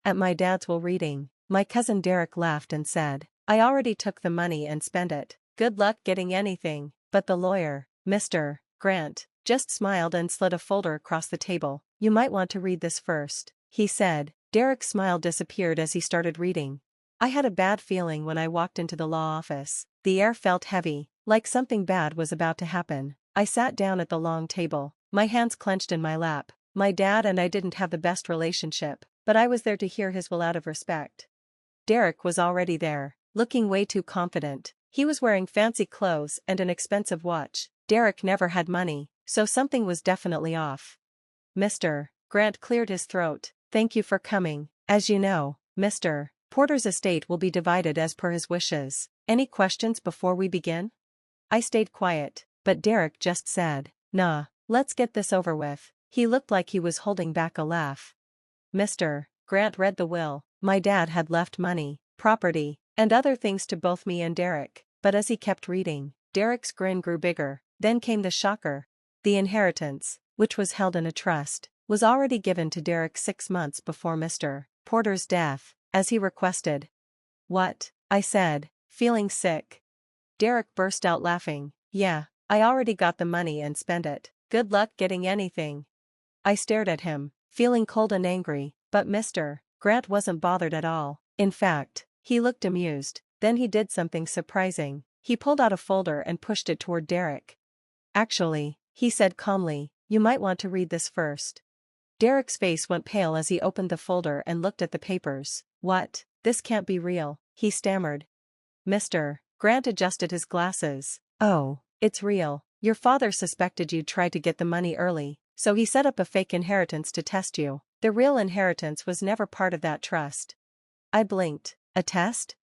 at my dad's will reading. My cousin Derek laughed and said, I already took the money and spent it. Good luck getting anything. But the lawyer, Mr. Grant, just smiled and slid a folder across the table. You might want to read this first, he said. Derek's smile disappeared as he started reading. I had a bad feeling when I walked into the law office. The air felt heavy, like something bad was about to happen. I sat down at the long table, my hands clenched in my lap. My dad and I didn't have the best relationship, but I was there to hear his will out of respect. Derek was already there, looking way too confident. He was wearing fancy clothes and an expensive watch. Derek never had money, so something was definitely off. Mr. Grant cleared his throat. Thank you for coming. As you know, Mr. Porter's estate will be divided as per his wishes. Any questions before we begin? I stayed quiet, but Derek just said, nah, let's get this over with. He looked like he was holding back a laugh. Mr. Grant read the will. My dad had left money, property, and other things to both me and Derek, but as he kept reading, Derek's grin grew bigger. Then came the shocker. The inheritance, which was held in a trust, was already given to Derek 6 months before Mr. Porter's death, as he requested. What? I said, feeling sick. Derek burst out laughing. Yeah, I already got the money and spent it. Good luck getting anything. I stared at him, feeling cold and angry, but Mr. Grant wasn't bothered at all. In fact, he looked amused. Then he did something surprising. He pulled out a folder and pushed it toward Derek. Actually, he said calmly, you might want to read this first. Derek's face went pale as he opened the folder and looked at the papers. What? This can't be real, he stammered. Mr. Grant adjusted his glasses. Oh, it's real. Your father suspected you'd try to get the money early, so he set up a fake inheritance to test you. The real inheritance was never part of that trust. I blinked. A test?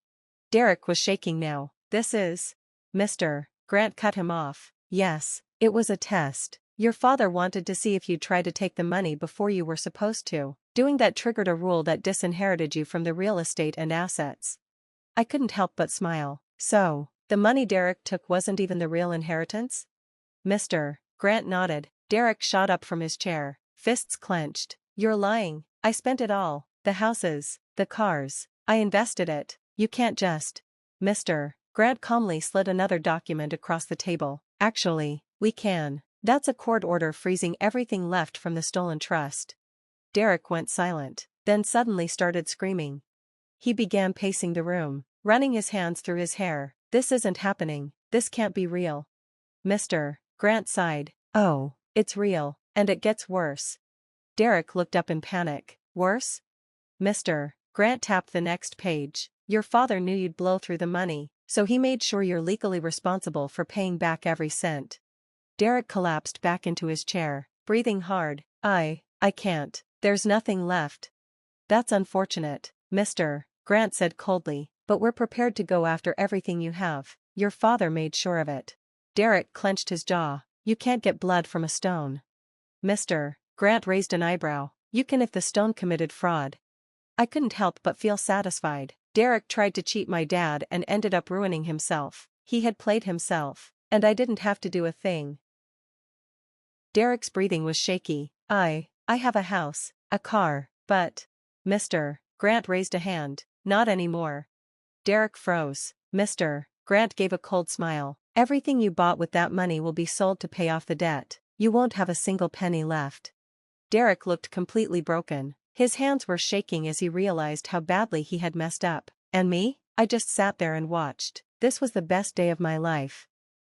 Derek was shaking now. This is... Mr. Grant cut him off. Yes, it was a test. Your father wanted to see if you'd try to take the money before you were supposed to. Doing that triggered a rule that disinherited you from the real estate and assets. I couldn't help but smile. So, the money Derek took wasn't even the real inheritance? Mr. Grant nodded. Derek shot up from his chair, fists clenched. You're lying. I spent it all. The houses, the cars. I invested it. You can't just... Mr. Grant calmly slid another document across the table. Actually, we can. That's a court order freezing everything left from the stolen trust. Derek went silent, then suddenly started screaming. He began pacing the room, running his hands through his hair. This isn't happening. This can't be real. Mr. Grant sighed. Oh, it's real, and it gets worse. Derek looked up in panic. Worse? Mr. Grant tapped the next page. Your father knew you'd blow through the money, so he made sure you're legally responsible for paying back every cent. Derek collapsed back into his chair, breathing hard. I can't. There's nothing left. That's unfortunate, Mr. Grant said coldly, but we're prepared to go after everything you have. Your father made sure of it. Derek clenched his jaw. You can't get blood from a stone. Mr. Grant raised an eyebrow. You can if the stone committed fraud. I couldn't help but feel satisfied. Derek tried to cheat my dad and ended up ruining himself. He had played himself, and I didn't have to do a thing. Derek's breathing was shaky. I have a house, a car, but... Mr. Grant raised a hand. Not anymore. Derek froze. Mr. Grant gave a cold smile. Everything you bought with that money will be sold to pay off the debt. You won't have a single penny left. Derek looked completely broken. His hands were shaking as he realized how badly he had messed up. And me? I just sat there and watched. This was the best day of my life.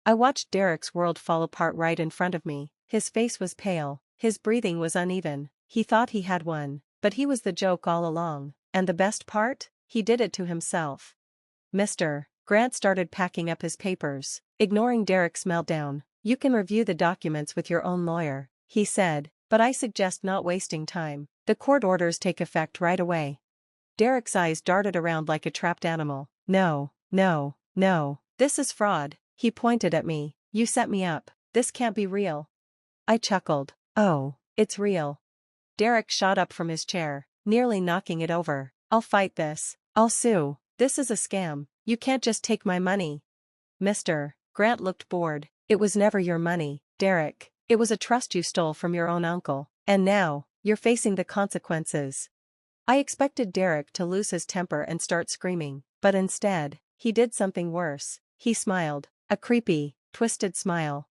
I watched Derek's world fall apart right in front of me. His face was pale. His breathing was uneven. He thought he had won, but he was the joke all along. And the best part? He did it to himself. Mr. Grant started packing up his papers, ignoring Derek's meltdown. You can review the documents with your own lawyer, he said, but I suggest not wasting time. The court orders take effect right away. Derek's eyes darted around like a trapped animal. No, no, no, this is fraud. He pointed at me. You set me up. This can't be real. I chuckled. Oh, it's real. Derek shot up from his chair, nearly knocking it over. I'll fight this. I'll sue. This is a scam. You can't just take my money. Mr. Grant looked bored. It was never your money, Derek. It was a trust you stole from your own uncle. And now, you're facing the consequences. I expected Derek to lose his temper and start screaming, but instead, he did something worse. He smiled, a creepy, twisted smile.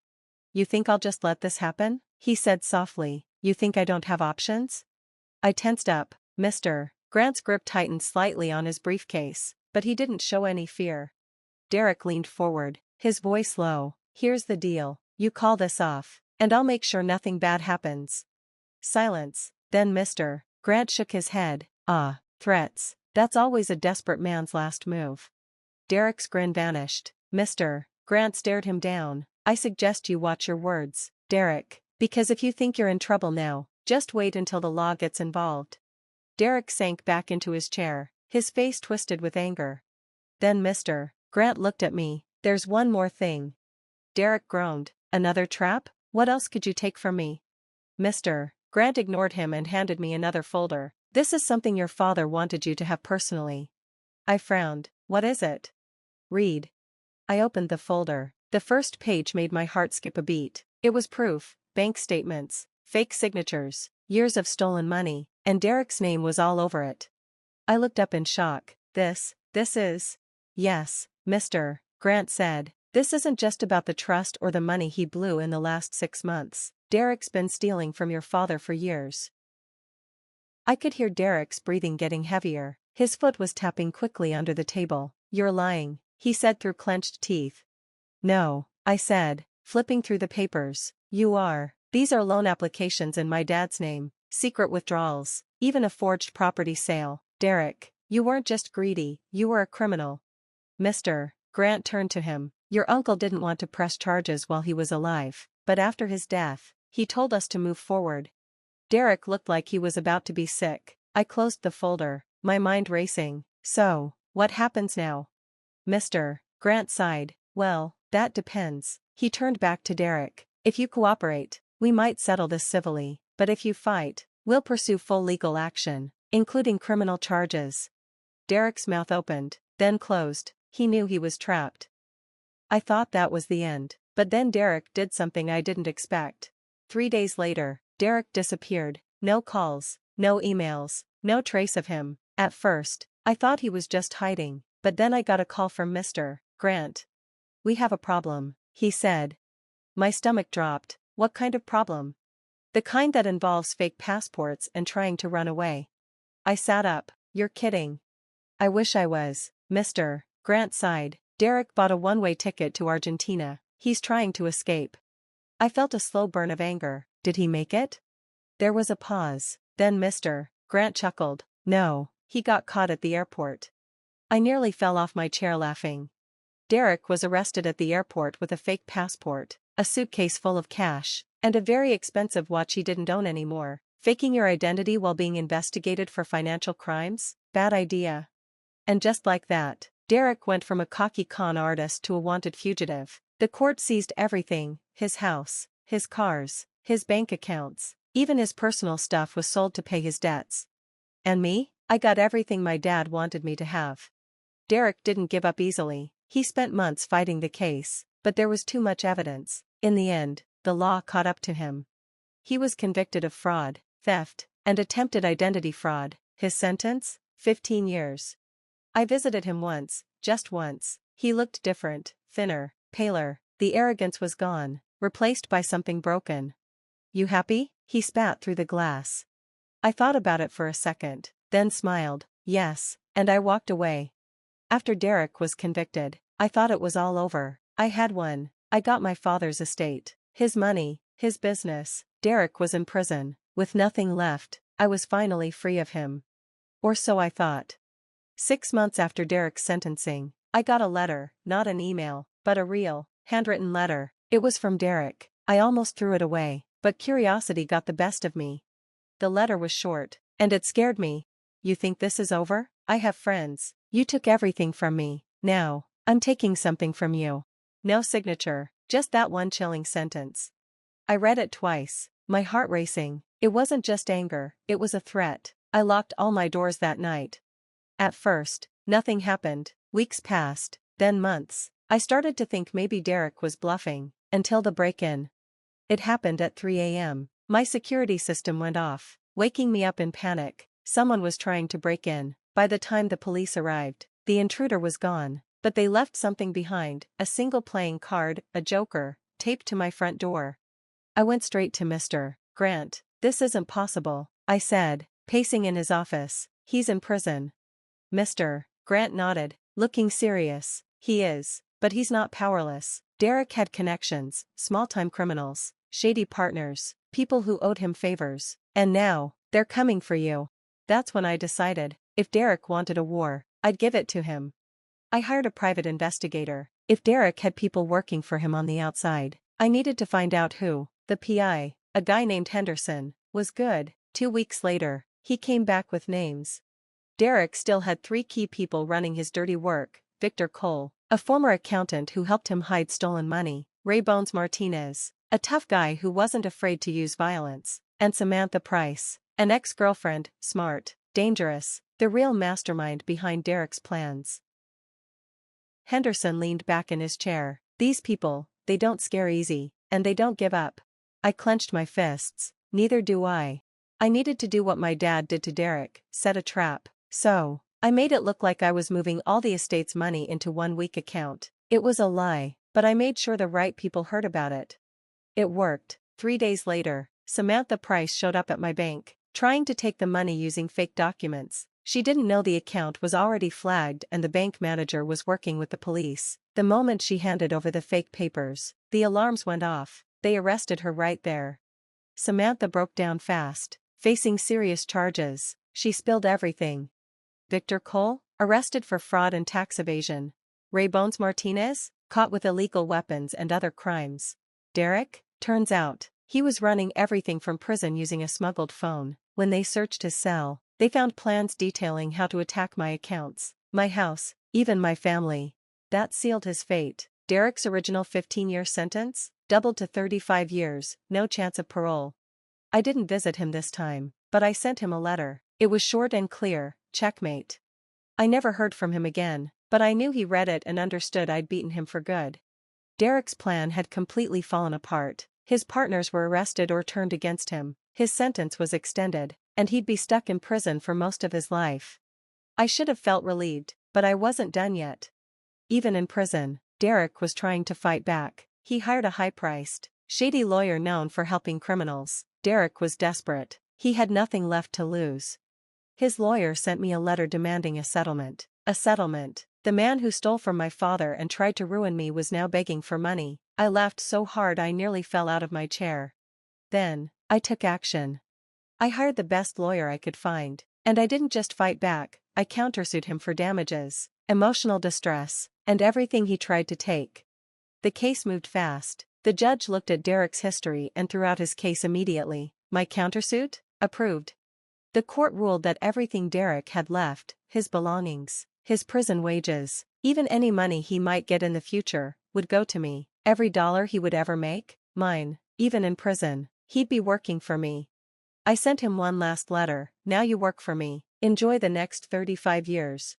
"You think I'll just let this happen?" he said softly. "You think I don't have options?" I tensed up. Mr. Grant's grip tightened slightly on his briefcase, but he didn't show any fear. Derek leaned forward, his voice low. "Here's the deal. You call this off, and I'll make sure nothing bad happens." Silence. Then Mr. Grant shook his head. Threats. That's always a desperate man's last move." Derek's grin vanished. Mr. Grant stared him down. "I suggest you watch your words, Derek, because if you think you're in trouble now, just wait until the law gets involved." Derek sank back into his chair, his face twisted with anger. Then Mr. Grant looked at me. "There's one more thing." Derek groaned. "Another trap? What else could you take from me?" Mr. Grant ignored him and handed me another folder. "This is something your father wanted you to have personally." I frowned. "What is it?" "Read." I opened the folder. The first page made my heart skip a beat. It was proof, bank statements, fake signatures, years of stolen money, and Derek's name was all over it. I looked up in shock. This is... Yes, Mr. Grant said. "This isn't just about the trust or the money he blew in the last 6 months. Derek's been stealing from your father for years." I could hear Derek's breathing getting heavier. His foot was tapping quickly under the table. "You're lying," he said through clenched teeth. "No," I said, flipping through the papers. "You are. These are loan applications in my dad's name, secret withdrawals, even a forged property sale. Derek, you weren't just greedy, you were a criminal." Mr. Grant turned to him. "Your uncle didn't want to press charges while he was alive, but after his death, he told us to move forward." Derek looked like he was about to be sick. I closed the folder, my mind racing. "So, what happens now?" Mr. Grant sighed. "Well, that depends." He turned back to Derek. "If you cooperate, we might settle this civilly, but if you fight, we'll pursue full legal action, including criminal charges." Derek's mouth opened, then closed. He knew he was trapped. I thought that was the end, but then Derek did something I didn't expect. 3 days later, Derek disappeared. No calls, no emails, no trace of him. At first, I thought he was just hiding, but then I got a call from Mr. Grant. "We have a problem," he said. My stomach dropped. "What kind of problem?" "The kind that involves fake passports and trying to run away." I sat up. "You're kidding." "I wish I was." Mr. Grant sighed. "Derek bought a one-way ticket to Argentina. He's trying to escape." I felt a slow burn of anger. "Did he make it?" There was a pause. Then Mr. Grant chuckled. "No, he got caught at the airport." I nearly fell off my chair laughing. Derek was arrested at the airport with a fake passport, a suitcase full of cash, and a very expensive watch he didn't own anymore. Faking your identity while being investigated for financial crimes? Bad idea. And just like that, Derek went from a cocky con artist to a wanted fugitive. The court seized everything: his house, his cars, his bank accounts, even his personal stuff was sold to pay his debts. And me? I got everything my dad wanted me to have. Derek didn't give up easily. He spent months fighting the case, but there was too much evidence. In the end, the law caught up to him. He was convicted of fraud, theft, and attempted identity fraud. His sentence? 15 years. I visited him once, just once. He looked different, thinner, paler. The arrogance was gone, replaced by something broken. "You happy?" he spat through the glass. I thought about it for a second, then smiled. "Yes," and I walked away. After Derek was convicted, I thought it was all over. I had won. I got my father's estate, his money, his business. Derek was in prison, with nothing left. I was finally free of him. Or so I thought. 6 months after Derek's sentencing, I got a letter, not an email, but a real, handwritten letter. It was from Derek. I almost threw it away, but curiosity got the best of me. The letter was short, and it scared me. "You think this is over? I have friends. You took everything from me. Now, I'm taking something from you." No signature, just that one chilling sentence. I read it twice, my heart racing. It wasn't just anger, it was a threat. I locked all my doors that night. At first, nothing happened. Weeks passed, then months. I started to think maybe Derek was bluffing, until the break-in. It happened at 3 a.m. My security system went off, waking me up in panic. Someone was trying to break in. By the time the police arrived, the intruder was gone, but they left something behind, a single playing card, a joker, taped to my front door. I went straight to Mr. Grant. "This isn't possible," I said, pacing in his office. "He's in prison." Mr. Grant nodded, looking serious. "He is, but he's not powerless." Derek had connections, small-time criminals, shady partners, people who owed him favors. And now, they're coming for you. That's when I decided, if Derek wanted a war, I'd give it to him. I hired a private investigator. If Derek had people working for him on the outside, I needed to find out who. The PI, a guy named Henderson, was good. 2 weeks later, he came back with names. Derek still had 3 key people running his dirty work: Victor Cole, a former accountant who helped him hide stolen money; Ray Bones Martinez, a tough guy who wasn't afraid to use violence; and Samantha Price, an ex-girlfriend, smart, dangerous, the real mastermind behind Derek's plans. Henderson leaned back in his chair. "These people, they don't scare easy, and they don't give up." I clenched my fists. "Neither do I. I needed to do what my dad did to Derek, set a trap. So, I made it look like I was moving all the estate's money into one weak account. It was a lie, but I made sure the right people heard about it. It worked." 3 days later, Samantha Price showed up at my bank, trying to take the money using fake documents. She didn't know the account was already flagged and the bank manager was working with the police. The moment she handed over the fake papers, the alarms went off. They arrested her right there. Samantha broke down fast, facing serious charges. She spilled everything. Victor Cole, arrested for fraud and tax evasion. Ray Bones Martinez, caught with illegal weapons and other crimes. Derek, turns out, he was running everything from prison using a smuggled phone. When they searched his cell, they found plans detailing how to attack my accounts, my house, even my family. That sealed his fate. Derek's original 15-year sentence doubled to 35 years, no chance of parole. I didn't visit him this time, but I sent him a letter. It was short and clear: checkmate. I never heard from him again, but I knew he read it and understood I'd beaten him for good. Derek's plan had completely fallen apart. His partners were arrested or turned against him. His sentence was extended, and he'd be stuck in prison for most of his life. I should have felt relieved, but I wasn't done yet. Even in prison, Derek was trying to fight back. He hired a high-priced, shady lawyer known for helping criminals. Derek was desperate. He had nothing left to lose. His lawyer sent me a letter demanding a settlement. A settlement. The man who stole from my father and tried to ruin me was now begging for money. I laughed so hard I nearly fell out of my chair. Then, I took action. I hired the best lawyer I could find. And I didn't just fight back, I countersued him for damages, emotional distress, and everything he tried to take. The case moved fast. The judge looked at Derek's history and threw out his case immediately. My countersuit? Approved. The court ruled that everything Derek had left, his belongings, his prison wages, even any money he might get in the future, would go to me. Every dollar he would ever make, mine. Even in prison, he'd be working for me. I sent him one last letter: "Now you work for me. Enjoy the next 35 years.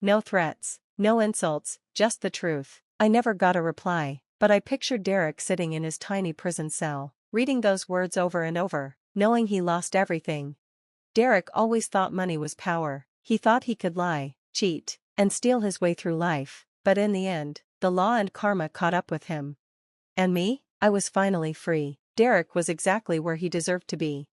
No threats, no insults, just the truth." I never got a reply, but I pictured Derek sitting in his tiny prison cell, reading those words over and over, knowing he lost everything. Derek always thought money was power. He thought he could lie, cheat, and steal his way through life, but in the end, the law and karma caught up with him. And me? I was finally free. Derek was exactly where he deserved to be.